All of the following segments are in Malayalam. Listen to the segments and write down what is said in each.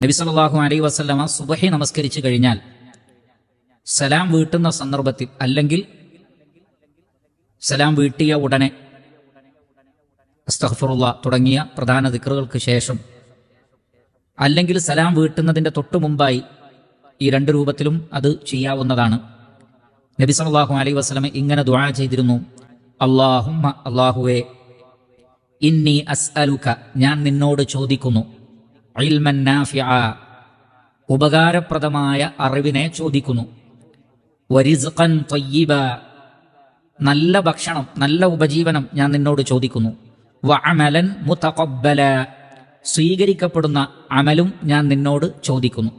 നബി സല്ലല്ലാഹു അലൈഹി വസല്ലമ സുബഹി നമസ്കരിച്ചു കഴിഞ്ഞാൽ സലാം വീട്ടുന്ന സന്ദർഭത്തിൽ, അല്ലെങ്കിൽ സലാം വീട്ടിയ ഉടനെ അസ്തഗ്ഫിറുല്ലാഹ് തുടങ്ങിയ പ്രധാന ദിക്റുകൾക്ക് ശേഷം, അല്ലെങ്കിൽ സലാം വീട്ടുന്നതിൻ്റെ തൊട്ടു മുമ്പായി, ഈ രണ്ട് രൂപത്തിലും അത് ചെയ്യാവുന്നതാണ്. നബി സല്ലല്ലാഹു അലൈഹി വസല്ലമ ഇങ്ങനെ ദുആ ചെയ്തിരുന്നു: അല്ലാഹുമ്മ, അല്ലാഹുവേ, ഇന്നി അസ്അലുക, ഞാൻ നിന്നോട് ചോദിക്കുന്നു, ഇൽമൻ നാഫിഅ, ഉപകാരപ്രദമായ അറിവിനെ ചോദിക്കുന്നു, വരിസ്ഖൻ ത്വയ്യിബ, നല്ല ഭക്ഷണം, നല്ല ഉപജീവനം ഞാൻ നിന്നോട് ചോദിക്കുന്നു, വഅമലൻ മുതഖബ്ബല, സ്വീകരിക്കപ്പെടുന്ന അമലും ഞാൻ നിന്നോട് ചോദിക്കുന്നു.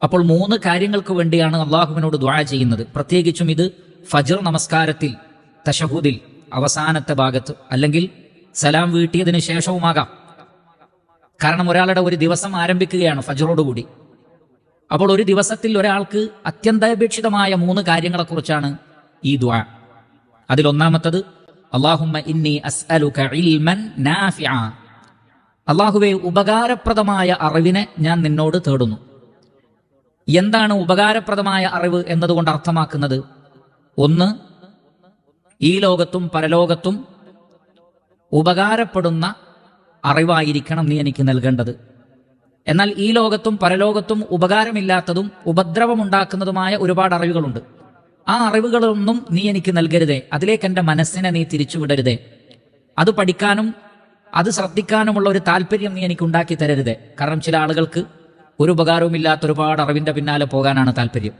അപ്പോൾ മൂന്ന് കാര്യങ്ങൾക്ക് വേണ്ടിയാണ് അള്ളാഹുവിനോട് ദുആ ചെയ്യുന്നത്. പ്രത്യേകിച്ചും ഇത് ഫജ്ർ നമസ്കാരത്തിൽ, തശഹുദിൽ, അവസാനത്തെ ഭാഗത്ത്, അല്ലെങ്കിൽ സലാം വീട്ടിയതിന് ശേഷവുമാകാം. കാരണം ഒരാളുടെ ഒരു ദിവസം ആരംഭിക്കുകയാണ് ഫജ്റോടുകൂടി. അപ്പോൾ ഒരു ദിവസത്തിൽ ഒരാൾക്ക് അത്യന്താപേക്ഷിതമായ മൂന്ന് കാര്യങ്ങളെക്കുറിച്ചാണ് ഈ ദുആ. അതിലൊന്നാമത്തത് അല്ലാഹുമ്മ ഇന്നി അസ്അലുക ഇൽമൻ നാഫിഅ, അല്ലാഹുവേ, ഉപകാരപ്രദമായ അറിവിനെ ഞാൻ നിന്നോട് തേടുന്നു. എന്താണ് ഉപകാരപ്രദമായ അറിവ് എന്നതുകൊണ്ട് അർത്ഥമാക്കുന്നത്? ഒന്ന്, ഈ ലോകത്തും പരലോകത്തും ഉപകാരപ്പെടുന്ന അറിവായിരിക്കണം നീ എനിക്ക് നൽകേണ്ടത്. എന്നാൽ ഈ ലോകത്തും പരലോകത്തും ഉപകാരമില്ലാത്തതും ഉപദ്രവമുണ്ടാക്കുന്നതുമായ ഒരുപാട് അറിവുകളുണ്ട്. ആ അറിവുകളൊന്നും നീ എനിക്ക് നൽകരുതേ, അതിലേക്ക് എൻ്റെ മനസ്സിനെ നീ തിരിച്ചുവിടരുതേ. അത് പഠിക്കാനും അത് ശ്രദ്ധിക്കാനുമുള്ള ഒരു താല്പര്യം നീ എനിക്ക് ഉണ്ടാക്കി തരരുതേ. കാരണം ചില ആളുകൾക്ക് ഒരു ഉപകാരവുമില്ലാത്ത ഒരുപാട് അറിവിൻ്റെ പിന്നാലെ പോകാനാണ് താല്പര്യം.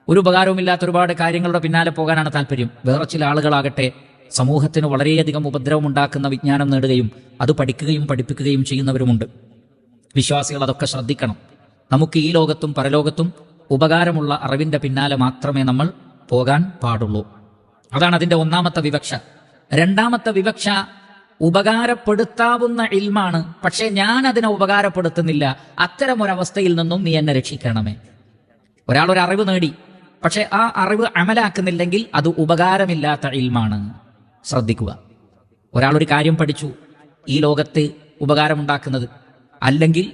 ഒരു ഉപകാരവുമില്ലാത്ത ഒരുപാട് കാര്യങ്ങളുടെ പിന്നാലെ പോകാനാണ് താല്പര്യം. വേറെ ചില ആളുകളാകട്ടെ സമൂഹത്തിന് വളരെയധികം ഉപദ്രവം ഉണ്ടാക്കുന്ന വിജ്ഞാനം നേടുകയും അത് പഠിക്കുകയും പഠിപ്പിക്കുകയും ചെയ്യുന്നവരുമുണ്ട്. വിശ്വാസികൾ അതൊക്കെ ശ്രദ്ധിക്കണം. നമുക്ക് ഈ ലോകത്തും പരലോകത്തും ഉപകാരമുള്ള അറിവിൻ്റെ പിന്നാലെ മാത്രമേ നമ്മൾ പോകാൻ പാടുള്ളൂ. അതാണ് അതിൻ്റെ ഒന്നാമത്തെ വിവക്ഷ. രണ്ടാമത്തെ വിവക്ഷ, ഉപകാരപ്പെടുത്താവുന്ന ഇൽമാണ്, പക്ഷേ ഞാൻ അതിനെ ഉപകാരപ്പെടുത്തുന്നില്ല. അത്തരമൊരവസ്ഥയിൽ നിന്നും നീ എന്നെ രക്ഷിക്കണമേ. ഒരാൾ ഒരു അറിവ് നേടി, പക്ഷെ ആ അറിവ് അമലാക്കുന്നില്ലെങ്കിൽ അത് ഉപകാരമില്ലാത്ത ഇൽമാണ്. ശ്രദ്ധിക്കുക. ഒരാളൊരു കാര്യം പഠിച്ചു, ഈ ലോകത്ത് ഉപകാരമുണ്ടാക്കുന്നത്, അല്ലെങ്കിൽ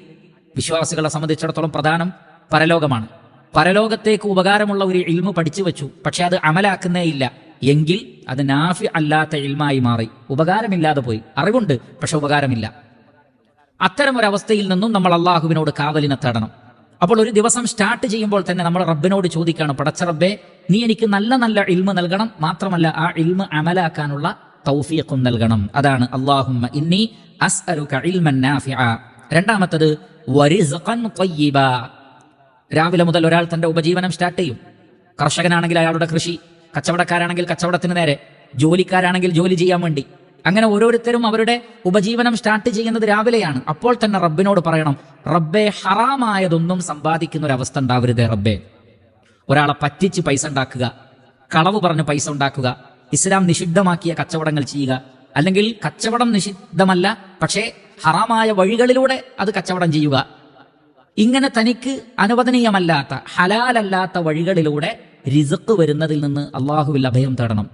വിശ്വാസികളെ സംബന്ധിച്ചിടത്തോളം പ്രധാനം പരലോകമാണ്. പരലോകത്തേക്ക് ഉപകാരമുള്ള ഒരു ഇൽമു പഠിച്ചു വെച്ചു, പക്ഷെ അത് അമലാക്കുന്നേ ഇല്ല, എങ്കിൽ അത് നാഫി അല്ലാത്ത ഇൽമായി മാറി, ഉപകാരമില്ലാതെ പോയി. അറിവുണ്ട്, പക്ഷെ ഉപകാരമില്ല. അത്തരമൊരവസ്ഥയിൽ നിന്നും നമ്മൾ അള്ളാഹുവിനോട് കാവലിനെ തേടണം. അപ്പോൾ ഒരു ദിവസം സ്റ്റാർട്ട് ചെയ്യുമ്പോൾ തന്നെ നമ്മൾ റബ്ബിനോട് ചോദിക്കുകയാണ്: പടച്ച റബ്ബേ, നീ എനിക്ക് നല്ല നല്ല ഇൽമ നൽകണം, മാത്രമല്ല ആ ഇൽമ അമലാക്കാനുള്ള തൗഫീഖും നൽകണം. അതാണ് അല്ലാഹുമ്മ ഇന്നി അസ്അലുക ഇൽമൻ നാഫിഅ. രണ്ടാമത്തത് വരിസ്ഖൻ ത്വയ്യിബ. രാവിലെ മുതൽ ഒരാൾ തന്റെ ഉപജീവനം സ്റ്റാർട്ട് ചെയ്യും. കർഷകനാണെങ്കിൽ അയാളുടെ കൃഷി, കച്ചവടക്കാരാണെങ്കിൽ കച്ചവടത്തിന് നേരെ, ജോലിക്കാരാണെങ്കിൽ ജോലി ചെയ്യാൻ വേണ്ടി, അങ്ങനെ ഓരോരുത്തരും അവരുടെ ഉപജീവനം സ്റ്റാർട്ട് ചെയ്യുന്നത് രാവിലെയാണ്. അപ്പോൾ തന്നെ റബ്ബിനോട് പറയണം: റബ്ബേ, ഹറാമായതൊന്നും സമ്പാദിക്കുന്ന ഒരു അവസ്ഥ ഉണ്ടാവരുതേ റബ്ബേ. ഒരാളെ പറ്റിച്ച് പൈസ ഉണ്ടാക്കുക, കളവ് പറഞ്ഞ് പൈസ ഉണ്ടാക്കുക, ഇസ്ലാം നിഷിദ്ധമാക്കിയ കച്ചവടങ്ങൾ ചെയ്യുക, അല്ലെങ്കിൽ കച്ചവടം നിഷിദ്ധമല്ല പക്ഷേ ഹറാമായ വഴികളിലൂടെ അത് കച്ചവടം ചെയ്യുക, ഇങ്ങനെ തനിക്ക് അനുവദനീയമല്ലാത്ത ഹലാലല്ലാത്ത വഴികളിലൂടെ റിസ്ഖ് വരുന്നതിൽ നിന്ന് അള്ളാഹുവിൽ അഭയം തേടണം.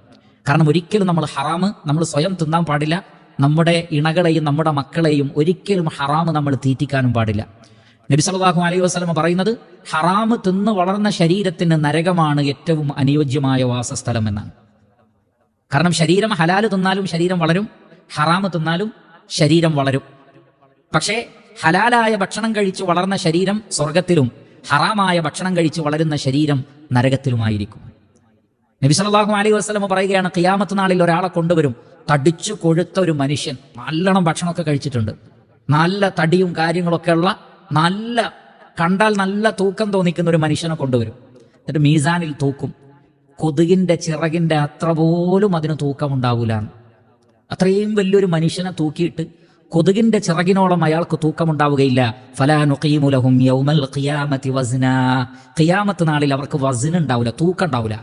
കാരണം ഒരിക്കലും നമ്മൾ ഹറാമ് നമ്മൾ സ്വയം തിന്നാൻ പാടില്ല. നമ്മുടെ ഇണകളെയും നമ്മുടെ മക്കളെയും ഒരിക്കലും ഹറാമ് നമ്മൾ തീറ്റിക്കാനും പാടില്ല. നബി സല്ലല്ലാഹു അലൈഹി വസല്ലം പറയുന്നത്, ഹറാമ് തിന്ന് വളർന്ന ശരീരത്തിന് നരകമാണ് ഏറ്റവും അനുയോജ്യമായ വാസസ്ഥലം എന്നാണ്. കാരണം ശരീരം ഹലാല് തിന്നാലും ശരീരം വളരും, ഹറാമ് തിന്നാലും ശരീരം വളരും. പക്ഷേ ഹലാലായ ഭക്ഷണം കഴിച്ച് വളർന്ന ശരീരം സ്വർഗത്തിലും, ഹറാമായ ഭക്ഷണം കഴിച്ച് വളരുന്ന ശരീരം നരകത്തിലുമായിരിക്കും. നബി സല്ലല്ലാഹു അലൈഹി വസല്ലം പറയുകയാണ്, ഖിയാമത്ത് നാളിൽ ഒരാളെ കൊണ്ടുവരും, തടിച്ചു കൊഴുത്ത ഒരു മനുഷ്യൻ, നല്ലോണം ഭക്ഷണമൊക്കെ കഴിച്ചിട്ടുണ്ട്, നല്ല തടിയും കാര്യങ്ങളൊക്കെ ഉള്ള, നല്ല കണ്ടാൽ നല്ല തൂക്കം തോന്നിക്കുന്ന ഒരു മനുഷ്യനെ കൊണ്ടുവരും. എന്നിട്ട് മീസാനിൽ തൂക്കും. കൊതുകിന്റെ ചിറകിന്റെ അത്ര പോലും അതിന് തൂക്കമുണ്ടാവൂല. അത്രയും വലിയൊരു മനുഷ്യനെ തൂക്കിയിട്ട് കൊതുകിന്റെ ചിറകിനോളം അയാൾക്ക് തൂക്കമുണ്ടാവുകയില്ല. ഫലാ നുഖീമു ലഹും യൗമൽ ഖിയാമത്തി വസ്നാ. ഖിയാമത്ത് നാളിൽ അവർക്ക് വസ്ന ഉണ്ടാവില്ല, തൂക്കം ഉണ്ടാവില്ല.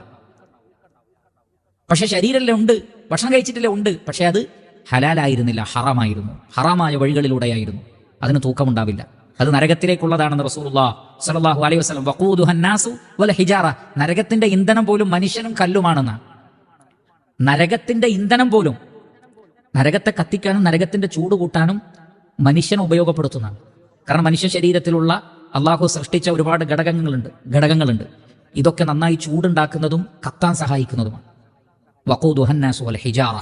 പക്ഷെ ശരീരത്തിലെ ഉണ്ട്, ഭക്ഷണം കഴിച്ചിട്ടില്ല ഉണ്ട്, പക്ഷെ അത് ഹലാലായിരുന്നില്ല, ഹറാമായിരുന്നു, ഹറാമായ വഴികളിലൂടെയായിരുന്നു, അതിന് തൂക്കമുണ്ടാവില്ല. അത് നരകത്തിലേക്കുള്ളതാണെന്ന് റസൂലുള്ളാഹി സ്വല്ലല്ലാഹു അലൈഹി വസല്ലം വഖൂദുഹൻ നാസു വൽ ഹിജാറ. നരകത്തിന്റെ ഇന്ധനം പോലും മനുഷ്യനും കല്ലുമാണെന്നാണ്. നരകത്തിന്റെ ഇന്ധനം പോലും, നരകത്തെ കത്തിക്കാനും നരകത്തിന്റെ ചൂട് കൂട്ടാനും മനുഷ്യനെ ഉപയോഗപ്പെടുത്തുന്നതാണ്. കാരണം മനുഷ്യ ശരീരത്തിലുള്ള അള്ളാഹു സൃഷ്ടിച്ച ഒരുപാട് ഘടകങ്ങളുണ്ട്. ഇതൊക്കെ നന്നായി ചൂടുണ്ടാക്കുന്നതും കത്താൻ സഹായിക്കുന്നതുമാണ്. വഖൂദുഹൻ നാസു വൽ ഹിജാറ,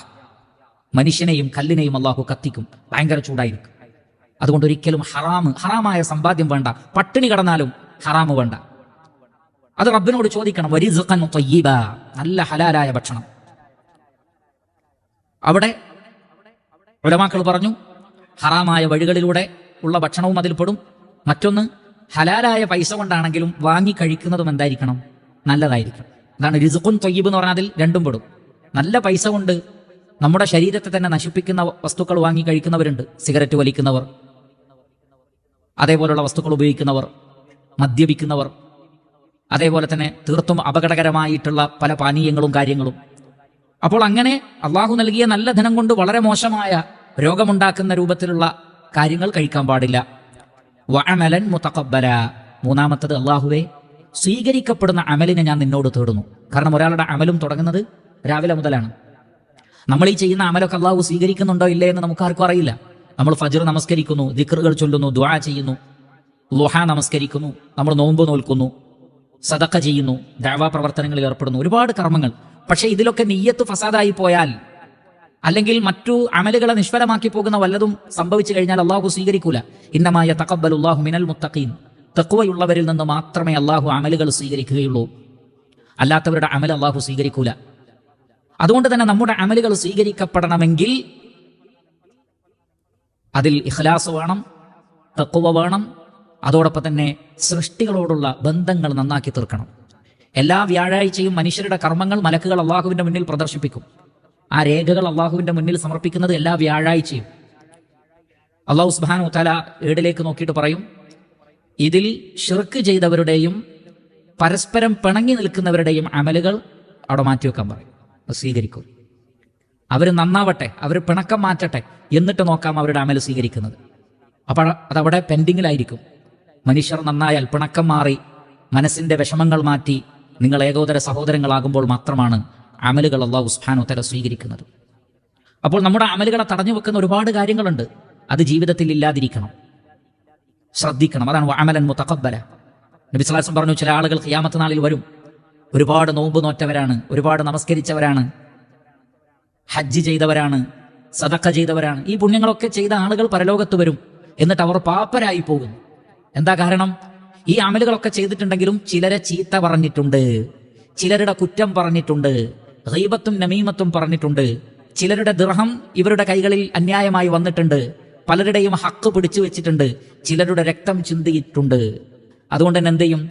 മനുഷ്യനെയും കല്ലിനെയും അള്ളാഹു കത്തിക്കും, ഭയങ്കര ചൂടായിരിക്കും. അതുകൊണ്ട് ഒരിക്കലും ഹറാമായ സമ്പാദ്യം വേണ്ട, പട്ടിണി കിടന്നാലും ഹറാമ് വേണ്ട. അത് റബ്ബിനോട് ചോദിക്കണം. വരിസ്ഖൻ ത്വയ്യിബ, നല്ല ഹലാലായ ഭക്ഷണം. അവിടെ ഉലമാക്കൾ പറഞ്ഞു, ഹറാമായ വഴികളിലൂടെ ഉള്ള ഭക്ഷണവും അതിൽപ്പെടും. മറ്റൊന്ന്, ഹലാലായ പൈസ കൊണ്ടാണെങ്കിലും വാങ്ങി കഴിക്കുന്നതും എന്തായിരിക്കണം? നല്ലതായിരിക്കണം. അതാണ് റിസ്ഖുൻ ത്വയ്യിബ് എന്ന് പറഞ്ഞാൽ അതിൽ രണ്ടും പെടും. നല്ല പൈസ കൊണ്ട് നമ്മുടെ ശരീരത്തെ തന്നെ നശിപ്പിക്കുന്ന വസ്തുക്കൾ വാങ്ങി കഴിക്കുന്നവരുണ്ട്. സിഗരറ്റ് വലിക്കുന്നവർ, അതേപോലുള്ള വസ്തുക്കൾ ഉപയോഗിക്കുന്നവർ, മദ്യപിക്കുന്നവർ, അതേപോലെ തന്നെ തീർത്തും അപകടകരമായിട്ടുള്ള പല പാനീയങ്ങളും കാര്യങ്ങളും. അപ്പോൾ അങ്ങനെ അള്ളാഹു നൽകിയ നല്ല ധനം കൊണ്ട് വളരെ മോശമായ രോഗമുണ്ടാക്കുന്ന രൂപത്തിലുള്ള കാര്യങ്ങൾ കഴിക്കാൻ പാടില്ല. വഅമലൻ മുതഖബ്ബല, മൂന്നാമത്തത്, അള്ളാഹുവേ സ്വീകരിക്കപ്പെടുന്ന അമലിനെ ഞാൻ നിന്നോട് തേടുന്നു. കാരണം ഒരാളുടെ അമലും തുടങ്ങുന്നത് രാവിലെ മുതലാണ്. നമ്മൾ ഈ ചെയ്യുന്ന അമലൊക്കെ അള്ളാഹു സ്വീകരിക്കുന്നുണ്ടോ ഇല്ലേ എന്ന് നമുക്കാർക്കും അറിയില്ല. നമ്മൾ ഫജ്ർ നമസ്കരിക്കുന്നു, ദിക്റുകൾ ചൊല്ലുന്നു, ദുആ ചെയ്യുന്നു, ളുഹ നമസ്കരിക്കുന്നു, നമ്മൾ നോമ്പ് നോൽക്കുന്നു, സദഖ ചെയ്യുന്നു, ദഅവാ പ്രവർത്തനങ്ങളിൽ ഏർപ്പെടുന്നു, ഒരുപാട് കർമ്മങ്ങൾ. പക്ഷേ ഇതിലൊക്കെ നിയ്യത്ത് ഫസാദായി പോയാൽ, അല്ലെങ്കിൽ മറ്റു അമലുകളെ നിഷ്ഫലമാക്കി പോകുന്ന വല്ലതും സംഭവിച്ചു കഴിഞ്ഞാൽ അള്ളാഹു സ്വീകരിക്കൂല. ഇന്നമാ യതഖബ്ബലുല്ലാഹു മിനൽ മുത്തഖീൻ, തഖ്വയുള്ളവരിൽ നിന്ന് മാത്രമേ അള്ളാഹു അമലുകൾ സ്വീകരിക്കുകയുള്ളൂ. അല്ലാത്തവരുടെ അമൽ അള്ളാഹു സ്വീകരിക്കൂല. അതുകൊണ്ട് തന്നെ നമ്മുടെ അമലുകൾ സ്വീകരിക്കപ്പെടണമെങ്കിൽ അതിൽ ഇഖ്ലാസ് വേണം, തഖ്വ വേണം. അതോടൊപ്പം തന്നെ സൃഷ്ടികളോടുള്ള ബന്ധങ്ങൾ നന്നാക്കി തീർക്കണം. എല്ലാ വ്യാഴാഴ്ചയും മനുഷ്യരുടെ കർമ്മങ്ങൾ മലക്കുകൾ അള്ളാഹുവിന്റെ മുന്നിൽ പ്രദർശിപ്പിക്കും. ആ രേഖകൾ അള്ളാഹുവിന്റെ മുന്നിൽ സമർപ്പിക്കുന്നത് എല്ലാ വ്യാഴാഴ്ചയും. അള്ളാഹു സുബ്ഹാനഹു വതആല ഏടിലേക്ക് നോക്കിയിട്ട് പറയും, ഇതിൽ ശിർക്ക് ചെയ്തവരുടെയും പരസ്പരം പിണങ്ങി നിൽക്കുന്നവരുടെയും അമലുകൾ അവിടെ മാറ്റിവെക്കാൻ പറയും. സ്വീകരിക്കും. അവർ നന്നാവട്ടെ, അവർ പിണക്കം മാറ്റട്ടെ, എന്നിട്ട് നോക്കാം അവരുടെ അമൽ സ്വീകരിക്കുന്നത്. അപ്പോൾ അതവിടെ പെൻഡിങ്ങിലായിരിക്കും. മനുഷ്യർ നന്നായാൽ, പിണക്കം മാറി, മനസ്സിന്റെ വിഷമങ്ങൾ മാറ്റി നിങ്ങൾ ഏകോദര സഹോദരങ്ങളാകുമ്പോൾ മാത്രമാണ് അമലുകൾ അല്ലാഹു സുബ്ഹാനഹു വ തആല സ്വീകരിക്കുന്നത്. അപ്പോൾ നമ്മുടെ അമലുകളെ തടഞ്ഞു വെക്കുന്ന ഒരുപാട് കാര്യങ്ങളുണ്ട്. അത് ജീവിതത്തിൽ ഇല്ലാതിരിക്കണം, ശ്രദ്ധിക്കണം. അതാണ് വഅമലൻ മുതഖബ്ബല. നബി സ്വല്ലല്ലാഹു അലൈഹി വസല്ലം പറഞ്ഞു, ചില ആളുകൾ ഖിയാമത്ത് നാളിൽ വരും, ഒരുപാട് നോമ്പ് നോറ്റവരാണ്, ഒരുപാട് നമസ്കരിച്ചവരാണ്, ഹജ്ജ് ചെയ്തവരാണ്, സദഖ ചെയ്തവരാണ്. ഈ പുണ്യങ്ങളൊക്കെ ചെയ്ത ആളുകൾ പരലോകത്ത് വരും. എന്നിട്ട് അവർ പാപ്പരായി പോകും. എന്താ കാരണം? ഈ അമലുകളൊക്കെ ചെയ്തിട്ടുണ്ടെങ്കിലും ചിലരെ ചീത്ത പറഞ്ഞിട്ടുണ്ട്, ചിലരുടെ കുറ്റം പറഞ്ഞിട്ടുണ്ട്, ഗീബത്തും നമീമത്തും പറഞ്ഞിട്ടുണ്ട്, ചിലരുടെ ദിർഹം ഇവരുടെ കൈകളിൽ അന്യായമായി വന്നിട്ടുണ്ട്, പലരുടെയും ഹക്ക് പിടിച്ചു വെച്ചിട്ടുണ്ട്, ചിലരുടെ രക്തം ചിന്തിയിട്ടുണ്ട്. അതുകൊണ്ട് തന്നെ എന്ത് ചെയ്യും?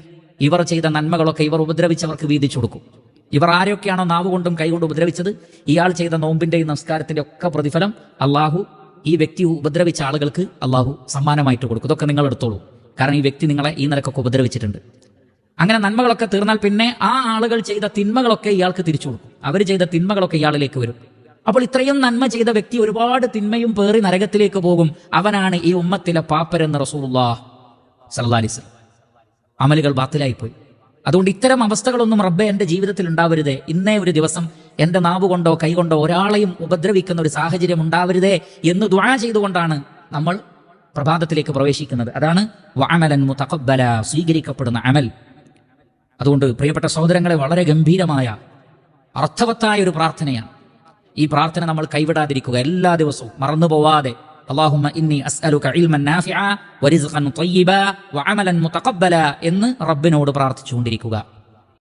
ഇവർ ചെയ്ത നന്മകളൊക്കെ ഇവർ ഉപദ്രവിച്ചവർക്ക് വീതിച്ചു കൊടുക്കും. ഇവർ ആരൊക്കെയാണോ നാവ് കൊണ്ടും കൈകൊണ്ടും ഉപദ്രവിച്ചത്, ഇയാൾ ചെയ്ത നോമ്പിന്റെയും നമസ്കാരത്തിന്റെ ഒക്കെ പ്രതിഫലം അള്ളാഹു ഈ വ്യക്തി ഉപദ്രവിച്ച ആളുകൾക്ക് അള്ളാഹു സമ്മാനമായിട്ട് കൊടുക്കും. ഇതൊക്കെ നിങ്ങൾ എടുത്തോളൂ, കാരണം ഈ വ്യക്തി നിങ്ങളെ ഈ നിലക്കൊക്കെ ഉപദ്രവിച്ചിട്ടുണ്ട്. അങ്ങനെ നന്മകളൊക്കെ തീർന്നാൽ പിന്നെ ആ ആളുകൾ ചെയ്ത തിന്മകളൊക്കെ ഇയാൾക്ക് തിരിച്ചു കൊടുക്കും. അവർ ചെയ്ത തിന്മകളൊക്കെ ഇയാളിലേക്ക് വരും. അപ്പോൾ ഇത്രയും നന്മ ചെയ്ത വ്യക്തി ഒരുപാട് തിന്മയും പേറി നരകത്തിലേക്ക് പോകും. അവനാണ് ഈ ഉമ്മത്തിലെ പാപ്പരെന്ന് റസൂലുള്ളാഹി സ്വല്ലല്ലാഹി അലൈഹി വസല്ലം. അമലുകൾ ബാത്തിലായിപ്പോയി. അതുകൊണ്ട് ഇത്തരം അവസ്ഥകളൊന്നും റബ്ബേ എൻ്റെ ജീവിതത്തിൽ ഉണ്ടാവരുതേ. ഇന്നേ ഒരു ദിവസം എൻ്റെ നാവ് കൊണ്ടോ കൈകൊണ്ടോ ഒരാളെയും ഉപദ്രവിക്കുന്ന ഒരു സാഹചര്യം ഉണ്ടാവരുതേ എന്ന് ദുആ ചെയ്തുകൊണ്ടാണ് നമ്മൾ പ്രഭാതത്തിലേക്ക് പ്രവേശിക്കുന്നത്. അതാണ് വഅമലൻ മുതഖബ്ബല, സ്വീകരിക്കപ്പെടുന്ന അമൽ. അതുകൊണ്ട് പ്രിയപ്പെട്ട സഹോദരങ്ങളെ, വളരെ ഗംഭീരമായ അർത്ഥവത്തായ ഒരു പ്രാർത്ഥനയാണ്. ഈ പ്രാർത്ഥന നമ്മൾ കൈവിടാതിരിക്കുക, എല്ലാ ദിവസവും മറന്നുപോവാതെ. അല്ലാഹുമ്മ ഇന്നി അസ്അലുക ഇൽമൻ നാഫിഅ വറിസ്ഖൻ ത്വയ്യിബ വഅമലൻ മുതഖബ്ബല എന്ന് റബ്ബിനോട് പ്രാർത്ഥിച്ചുകൊണ്ടിരിക്കുക.